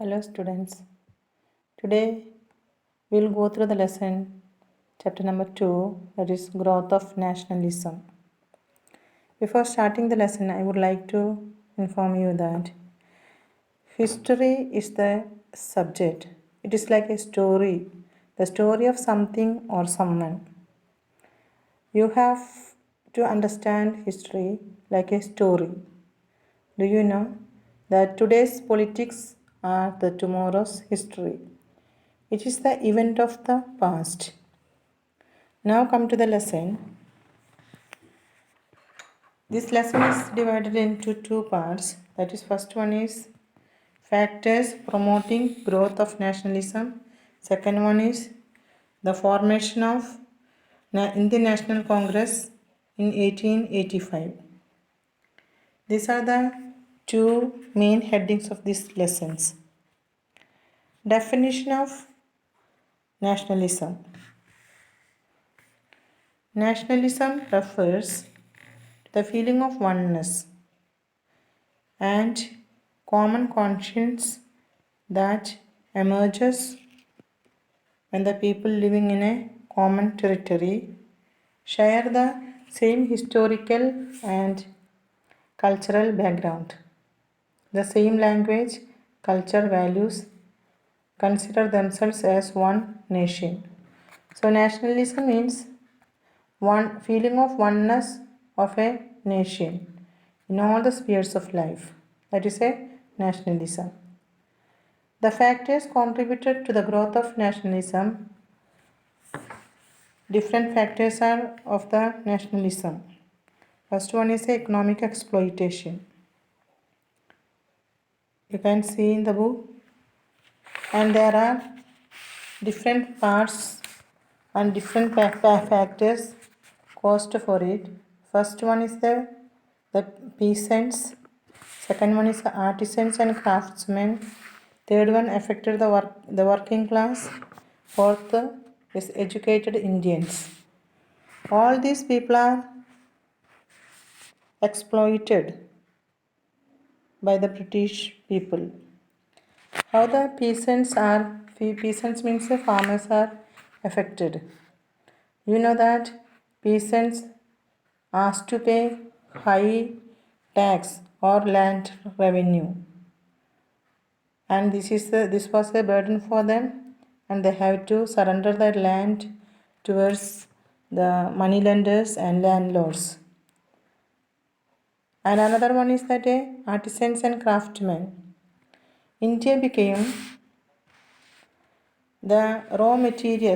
Hello students. Today we'll go through the lesson chapter number 2, that is growth of nationalism. Before starting the lesson, I would like to inform you that history is the subject. It is like a story, the story of something or someone. You have to understand history like a story. Do you know that today's politics are the tomorrow's history? It is the event of the past. Now come to the lesson. This lesson is divided into two parts. That is, first one is factors promoting growth of nationalism. Second one is the formation of Indian National Congress in 1885. These are the two main headings of these lessons. Definition of nationalism. Nationalism refers to the feeling of oneness and common conscience that emerges when the people living in a common territory share the same historical and cultural background, the same language, culture, values, consider themselves as one nation. So nationalism means one feeling of oneness of a nation in all the spheres of life. That is a nationalism. The factors contributed to the growth of nationalism. Different factors are of the nationalism. First one is economic exploitation. You can see in the book, and there are different parts and different factors caused for it. First one is the peasants. Second one is the artisans and craftsmen. Third one affected the working class. Fourth is educated Indians. All these people are exploited by the British people. How the peasants means the farmers are affected. You know that peasants asked to pay high tax or land revenue, and this was a burden for them, and they have to surrender their land towards the moneylenders and landlords. And another one is that artisans and craftsmen. India became the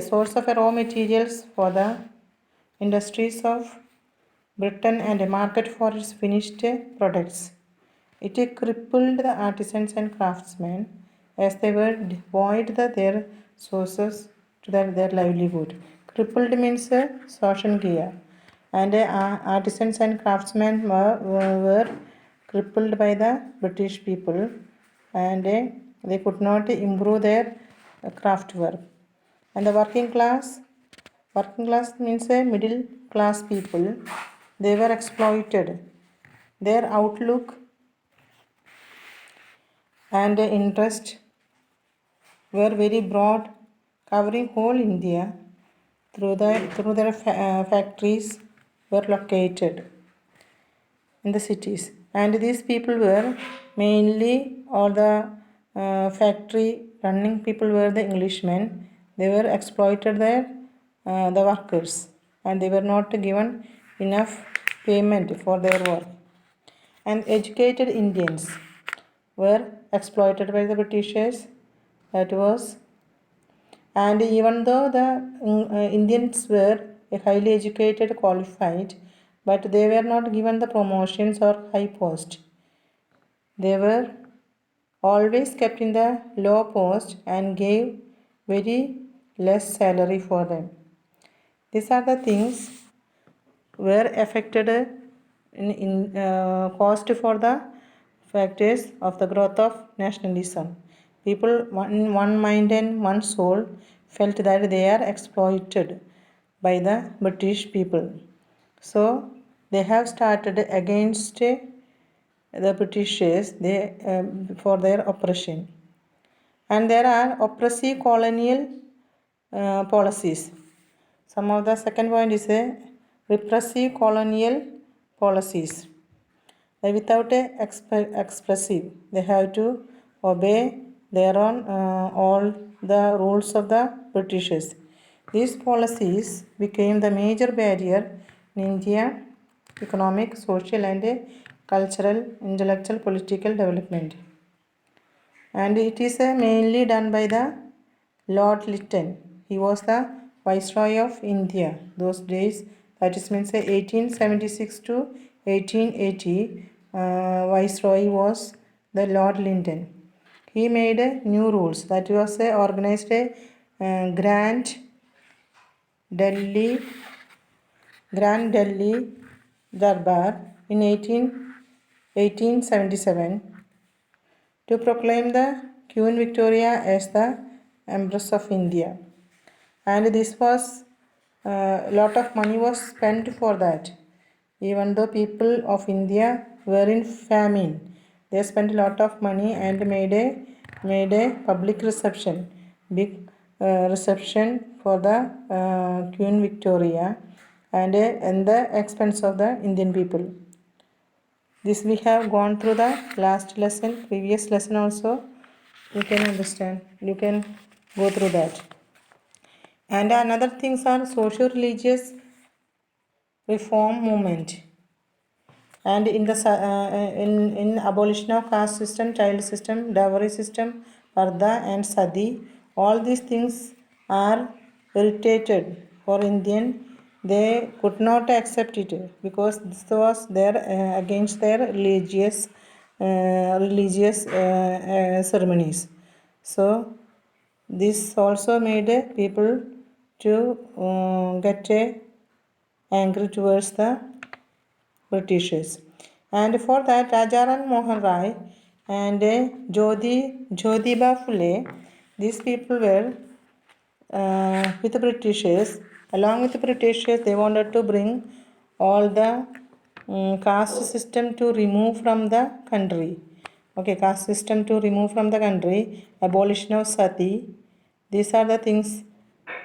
source of raw materials for the industries of Britain and a market for its finished products. It crippled the artisans and craftsmen as they were devoid their sources to their livelihood. Crippled means social gear, and artisans and craftsmen were crippled by the British people, and they could not improve their craft work. And the working class means middle class people. They were exploited. Their outlook and interest were very broad, covering whole India through their factories were located in the cities. And these people were mainly, all the factory running people were the Englishmen. They were exploited the workers, and they were not given enough payment for their work. And educated Indians were exploited by the Britishers. That was, and even though the Indians were highly educated, qualified, but they were not given the promotions or high post. They were always kept in the low post and gave very less salary for them. These are the things were affected cost for the factors of the growth of nationalism. People, one mind and one soul, felt that they are exploited by the British people. So they have started against the Britishers for their oppression. And there are oppressive colonial policies. Some of the second point is repressive colonial policies. Without expressive, they have to obey their own all the rules of the Britishers. These policies became the major barrier in India economic, social and cultural, intellectual, political development. And it is mainly done by the Lord Lytton. He was the Viceroy of India those days. That is means 1876 to 1880. Viceroy was the Lord Lytton. He made new rules. That was organized Grand Delhi Darbar in 1877 to proclaim the Queen Victoria as the Empress of India. And this was a lot of money was spent for that. Even though people of India were in famine, they spent a lot of money and made a public reception, big reception for the Queen Victoria, and the expense of the Indian people. This we have gone through the last lesson, previous lesson also. You can understand. You can go through that. And another things are social religious reform movement. And in the in abolition of caste system, child system, dowry system, parda and sati, all these things are irritated for Indian. They could not accept it because this was their against their religious ceremonies. So this also made people to get angry towards the Britishers. And for that, Rajaram Mohan Rai and Jyotiba Phule, these people were with the Britishers. Along with the Britishers, they wanted to bring all the caste system to remove from the country. Okay, caste system to remove from the country, abolition of sati. These are the things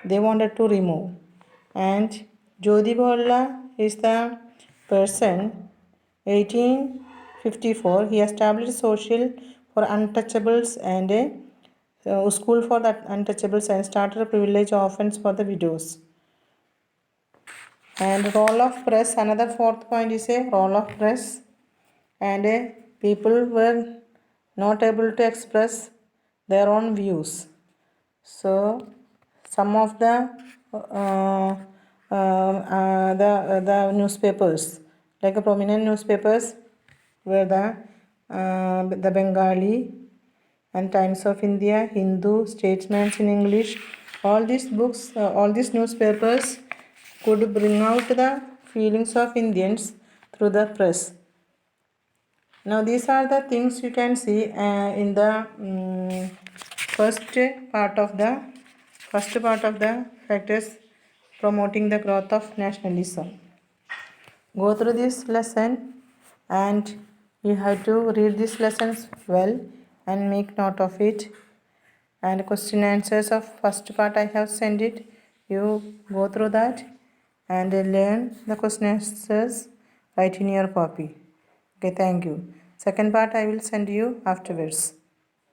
they wanted to remove. And Jyotiba is the person 1854 he established social for untouchables and a school for the untouchables and started a privilege offense for the widows. And role of press, another fourth point is a role of press, and people were not able to express their own views. So some of the the newspapers, like a prominent newspapers, were the Bengali and Times of India, Hindu, Statesman in English. All these books, all these newspapers could bring out the feelings of Indians through the press. Now these are the things you can see in the first part of the factors promoting the growth of nationalism. Go through this lesson and you have to read these lessons well and make note of it. And question answers of first part I have sent it. You go through that and learn the question answers right in your copy. Okay, thank you. Second part I will send you afterwards.